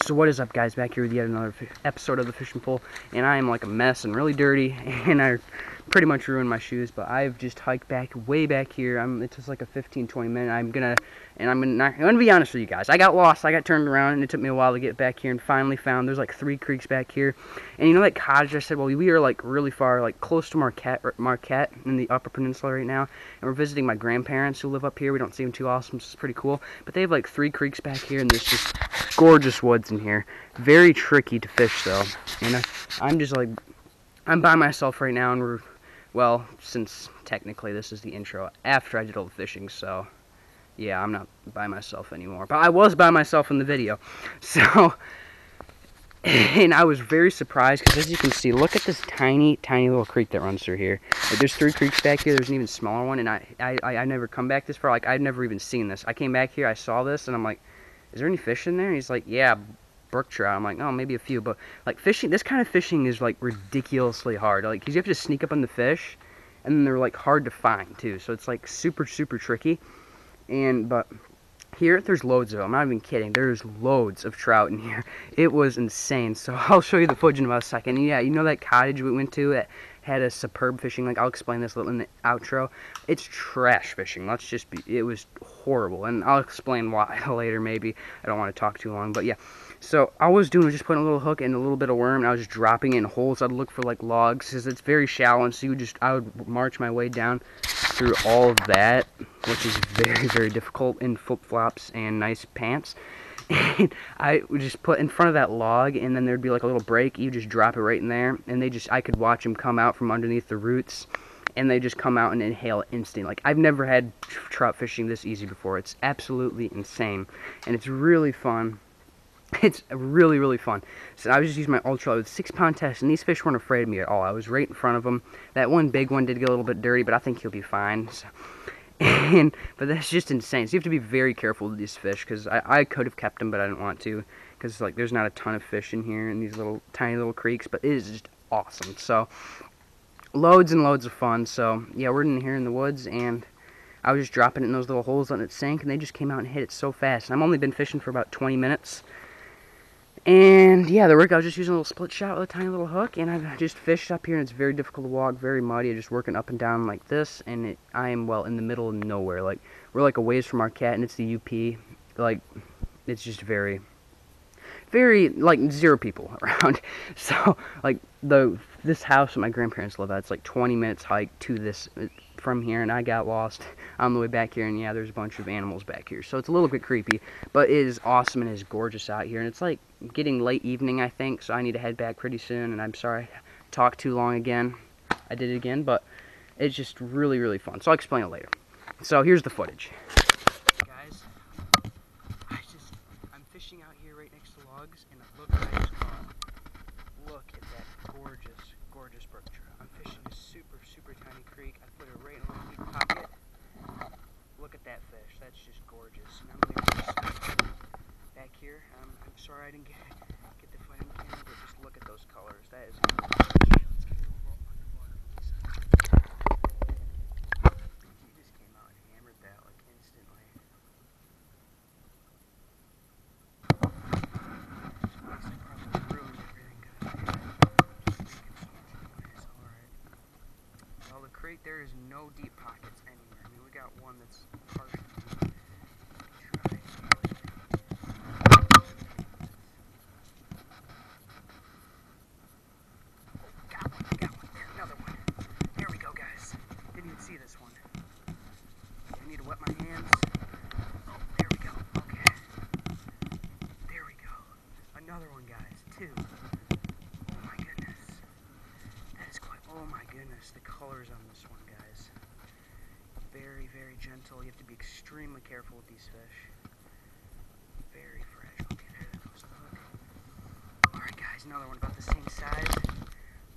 So what is up, guys? Back here with yet another episode of the Fishing Pole, and I am like a mess and really dirty, and I pretty much ruined my shoes, but I've just hiked way back here. It's just like a 15-20 minute. I'm gonna be honest with you guys. I got lost. I got turned around, and it took me a while to get back here, and finally found there's like 3 creeks back here. And you know that cottage I said? Well, we are like really far, like close to Marquette in the Upper Peninsula right now, and we're visiting my grandparents who live up here. We don't see them too often, so it's pretty cool. But they have like 3 creeks back here, and there's just gorgeous woods in here. Very tricky to fish though, and I'm just like, I'm by myself right now, and well, since technically this is the intro after I did all the fishing, so yeah, I'm not by myself anymore. But I was by myself in the video, so, and I was very surprised, because as you can see, look at this tiny little creek that runs through here. Like, there's 3 creeks back here, there's an even smaller one, and I never come back this far. Like, I'd never even seen this. I came back here, I saw this, and I'm like, is there any fish in there? And he's like, yeah, brook trout. I'm like, oh, maybe a few, but like fishing, this kind of fishing is like ridiculously hard. Like, cause you have to sneak up on the fish, and then they're like hard to find too. So it's like super tricky. But here there's loads of them. I'm not even kidding. There's loads of trout in here. It was insane. So I'll show you the footage in about a second. And yeah, you know that cottage we went to that had a superb fishing? Like, I'll explain this a little in the outro. It's trash fishing. It was horrible, and I'll explain why later maybe. I don't want to talk too long, but yeah. So all I was doing was just putting a little hook and a little bit of worm, and I was just dropping it in holes. I'd look for like logs, because it's very shallow, and so I would march my way down through all of that, which is very difficult in flip-flops and nice pants. And I would just put in front of that log, and then there'd be like a little break. You just drop it right in there, and I could watch them come out from underneath the roots, and they just come out and inhale it instantly. Like, I've never had trout fishing this easy before. It's absolutely insane, and it's really fun. It's really fun. So I was just using my ultra with 6-pound test, and these fish weren't afraid of me at all. I was right in front of them. That one big one did get a little bit dirty, but I think he'll be fine. So, but that's just insane. So you have to be very careful with these fish, because I could have kept them, but I didn't want to, because like there's not a ton of fish in here in these tiny little creeks, but it is just awesome. So loads and loads of fun. So yeah, we're in here in the woods, and I was just dropping it in those little holes, letting it sink, and they just came out and hit it so fast. And I've only been fishing for about 20 minutes. And yeah, I was just using a little split shot with a tiny little hook, and I've just fished up here, and it's very difficult to walk, very muddy. I'm just working up and down like this, and I am, well, in the middle of nowhere. Like, we're like a ways from Marquette, and it's the UP. Like, it's just very, like, 0 people around. So, like, this house that my grandparents live at, it's like 20 minutes hike to this from here, and I got lost on the way back here, and yeah, there's a bunch of animals back here, so it's a little bit creepy, but it is awesome and it is gorgeous out here, and it's like getting late evening, I think, so I need to head back pretty soon, and I'm sorry I talked too long again. I did it again, but it's just really fun, so I'll explain it later. So here's the footage. Guys, I'm fishing out here right next to logs, and look what I just caught. Look at that gorgeous brook trout. I'm fishing a super tiny creek. I put it right in a little deep pocket. Look at that fish. That's just gorgeous. And I'm going to back here. I'm sorry I didn't get the fight on camera, but just look at those colors. That is gorgeous. Let's get a little underwater piece. He just came out and hammered that like instantly. There is no deep pockets anywhere. I mean, we got one that's partially deep. Got one. Another one. There we go, guys. Didn't even see this one. I need to wet my hands. Oh, there we go. Okay. There we go. Another one, guys. 2. Oh my goodness. That is quite. Oh my goodness. The colors on this one, guys. Very gentle. You have to be extremely careful with these fish. Very fragile. Okay, there goes the hook. Alright, guys, another one about the same size.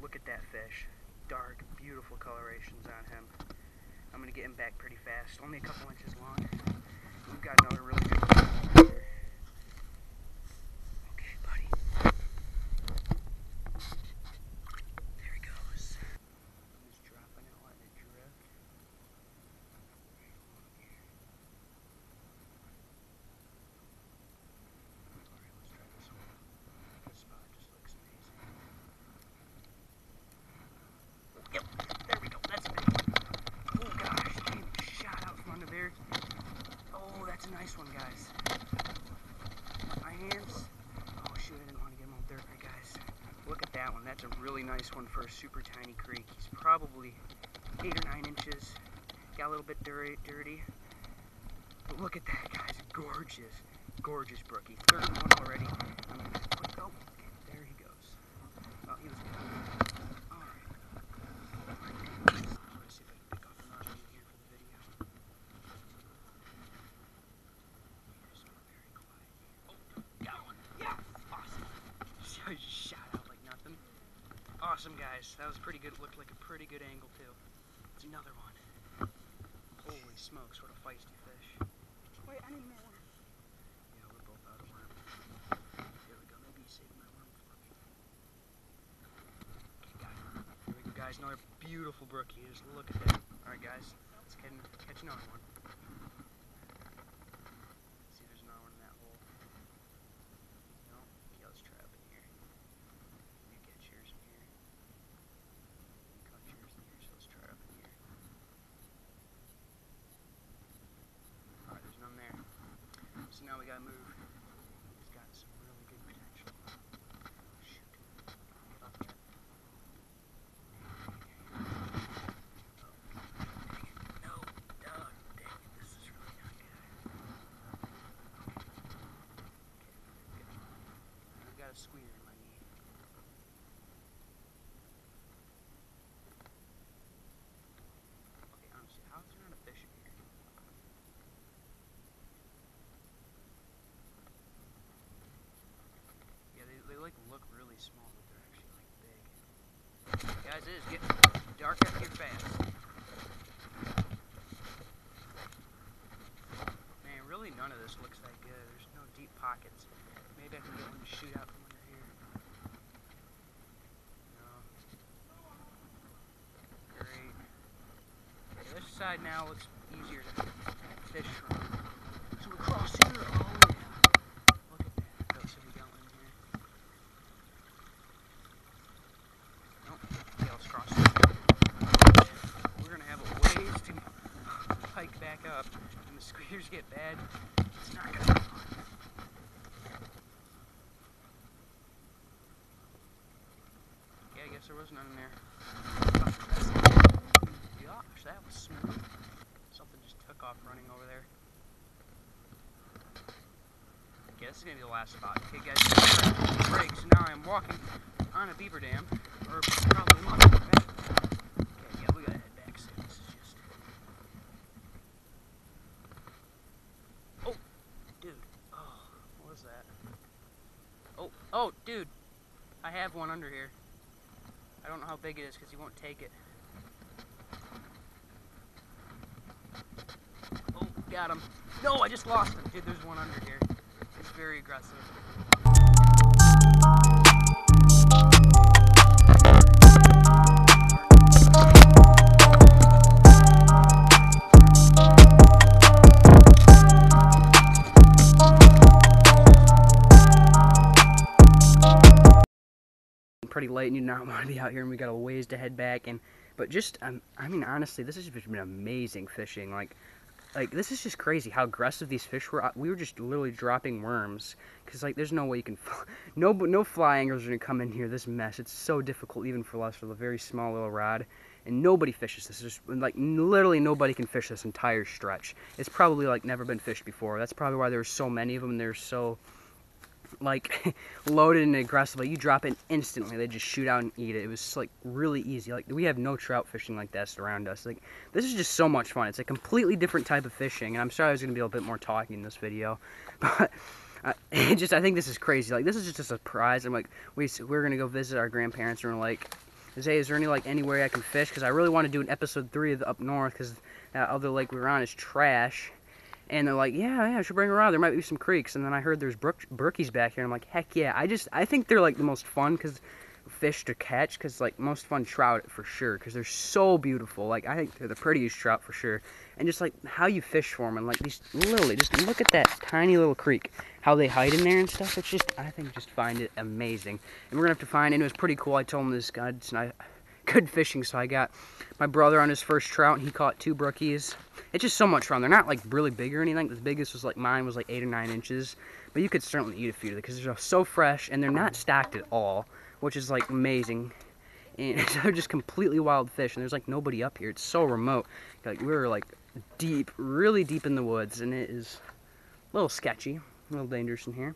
Look at that fish. Dark, beautiful colorations on him. I'm going to get him back pretty fast. Only a couple inches long. We've got another really good one here. Okay, buddy. There he goes. I'm just dropping it, letting it drift. Alright, let's try this one. That's a really nice one for a super tiny creek. He's probably 8 or 9 inches. Got a little bit dirty. But look at that, guys. Gorgeous. Gorgeous brookie. Third one already. I'm gonna quick, oh, okay, there he goes. Oh, he was good. Alright. Let's see if I can pick off another one here for the video. Just very quiet. Oh, got one. Yeah! Awesome. So I just shot out like nothing. Awesome, guys. That was pretty good. It looked like a pretty good angle, too. It's another one. Holy smokes, what a feisty fish. Wait, I need more. Yeah, we're both out of worm. There we go. Maybe you saved my worm for me. Okay, got it. Here we go, guys. Another beautiful brookie. Just look at that. Alright, guys. Let's catch another one. Let's see if there's another one in that hole. No? Okay, let's try up in here. You catch yours in here. You caught yours in here, so let's try up in here. Alright, there's none there. So now we gotta move. He's got some really good potential. Shoot. Get up there. No, dog. Dang it, this is really not good. Okay, good. I got a squeer in my knee. Okay, honestly, how is there not a fish in here? They like look really small, but they're actually like big. Guys, it is getting dark up here fast. Man, really none of this looks that good. There's no deep pockets. Maybe I can get one to shoot out from under here. No. Great. Okay, this side now looks easier to fish from. So we cross here. Oh yeah. Look at that. Let's see if we got one in here. Nope. Okay, let's cross here. We're gonna have a ways to hike back up. When the squeers get bad, it's not gonna be fun. Yeah, I guess there was none in there. Gosh, that was smooth. Something just took off running over there. Okay, this is gonna be the last spot. Okay, guys, break. So now I'm walking on a beaver dam, or probably not. Okay, yeah, we gotta head back soon. This is just. Oh, dude. Oh, what was that? Oh, dude. I have one under here. I don't know how big it is because he won't take it. Oh, got him. No, I just lost him. Dude, there's one under here. It's very aggressive. Pretty late and you do not want to be out here, and we got a ways to head back. But just I mean, honestly, this has been amazing fishing. Like this is just crazy how aggressive these fish were. We were just literally dropping worms because like there's no way you can no fly anglers are gonna come in here this mess. It's so difficult even for us with a very small little rod, and nobody fishes this. Just like literally nobody can fish this entire stretch. It's probably like never been fished before. That's probably why there's so many of them and they're so like loaded and aggressive. Like you drop it instantly, they just shoot out and eat it. It was like really easy. Like we have no trout fishing like this around us. Like this is just so much fun. It's a completely different type of fishing, and I'm sorry I was gonna be a little bit more talking in this video, but I think this is crazy. Like this is just a surprise. I'm like we're gonna go visit our grandparents, and we're like, hey, is there any like anywhere I can fish? Because I really want to do an episode 3 of the up north, because that other lake we were on is trash. And they're like, yeah, I should bring her around. There might be some creeks. And then I heard there's brookies back here. I'm like, heck yeah. I think they're like the most fun fish to catch, because like most fun trout for sure, because they're so beautiful. Like I think they're the prettiest trout for sure. And just like how you fish for them, and like these literally just look at that tiny little creek, how they hide in there and stuff. It's just, I think, just find it amazing. And we're gonna have to find it. And it was pretty cool. I told him this guy, it's not good fishing, so I got my brother on his first trout, and he caught 2 brookies. It's just so much fun. They're not like really big or anything. The biggest was like mine was like 8 or 9 inches, but you could certainly eat a few because they're so fresh and they're not stocked at all, which is like amazing. And they're just completely wild fish, and there's like nobody up here. It's so remote. Like we're like deep, really deep in the woods, and it is a little sketchy, a little dangerous in here.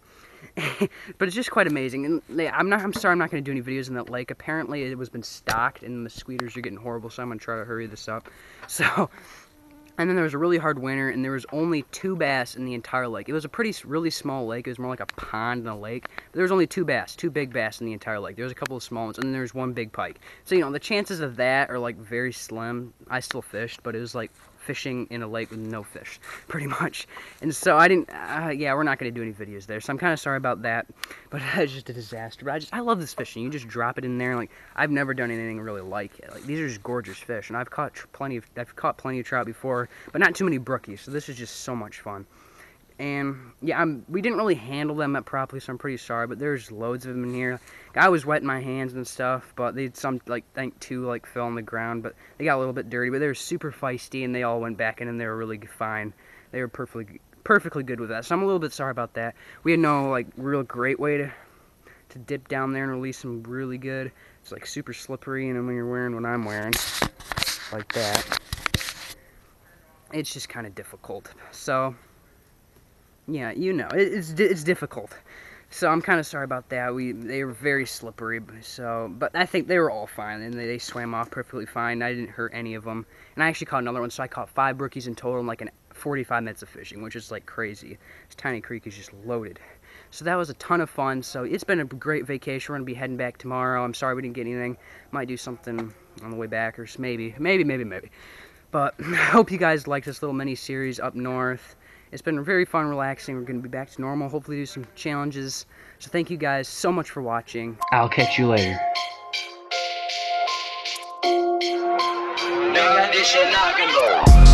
But it's just quite amazing. And I'm sorry I'm not going to do any videos in that lake. Apparently it was been stocked, and the mosquitoes are getting horrible, so I'm going to try to hurry this up. So. And then there was a really hard winter, and there was only 2 bass in the entire lake. It was a really small lake. It was more like a pond than a lake. But there was only 2 bass, 2 big bass in the entire lake. There was a couple of small ones, and then there was 1 big pike. So, you know, the chances of that are, like, very slim. I still fished, but it was like fishing in a lake with no fish, pretty much. And so I didn't, yeah, we're not going to do any videos there. So I'm kind of sorry about that, but it's just a disaster. But I love this fishing. You just drop it in there. Like, I've never done anything really like it. Like, these are just gorgeous fish, and I've caught plenty of trout before, but not too many brookies. So this is just so much fun. And yeah, we didn't really handle them up properly, so I'm pretty sorry. But there's loads of them in here. I was wetting my hands and stuff, but they like I think 2 like fell on the ground, but they got a little bit dirty. But they were super feisty, and they all went back in, and they were really fine. They were perfectly good with that. So I'm a little bit sorry about that. We had no like real great way to dip down there and release them really good. It's like super slippery, and then when you're wearing what I'm wearing, like that, it's just kind of difficult. So. Yeah, you know, it's difficult. So I'm kind of sorry about that. They were very slippery, but I think they were all fine, and they swam off perfectly fine. I didn't hurt any of them. And I actually caught another one, so I caught 5 brookies in total in like 45 minutes of fishing, which is like crazy. This tiny creek is just loaded. So that was a ton of fun. So it's been a great vacation. We're going to be heading back tomorrow. I'm sorry we didn't get anything. Might do something on the way back, or maybe. But I hope you guys liked this little mini-series up north. It's been very fun, relaxing. We're going to be back to normal, hopefully do some challenges. So thank you guys so much for watching. I'll catch you later. Nigga, this shit not gonna go.